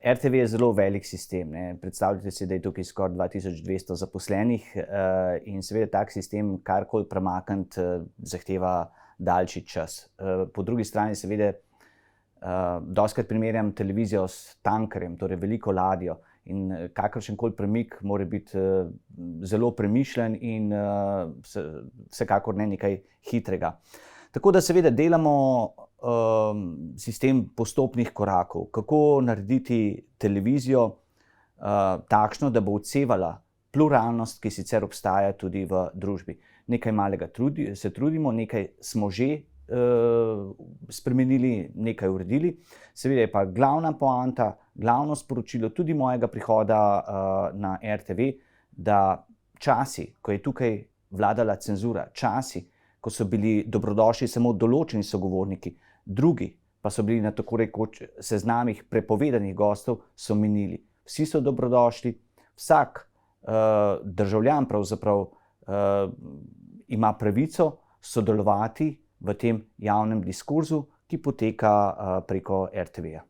RTV je zelo velik sistem, ne. Predstavljajte si, da je tukaj skoraj 2200 zaposlenih, in seveda tak sistem karkoli premakniti, zahteva daljši čas. Po drugi strani seveda, dostikrat primerjam televizijo s tankerjem, torej veliko ladjo, in kakršenkoli premik mora biti, zelo premišljen in, vsekakor ne nekaj hitrega. Tako da seveda delamo, sistem postopnih korakov, kako narediti televizijo, takšno, da bo odsevala pluralnost, ki sicer obstaja tudi v družbi. Nekaj malega se trudimo, nekaj smo že, spremenili, nekaj uredili. Seveda je pa glavna poanta, glavno sporočilo tudi mojega prihoda, na RTV, da časi, ko je tukaj vladala cenzura, časi, ko so bili dobrodošli samo določeni sogovorniki, drugi pa so bili na tako rekoč seznamih prepovedanih gostov, so minili. Vsi so dobrodošli, vsak, državljan pravzaprav, ima pravico sodelovati v tem javnem diskurzu, ki poteka, preko RTV-ja.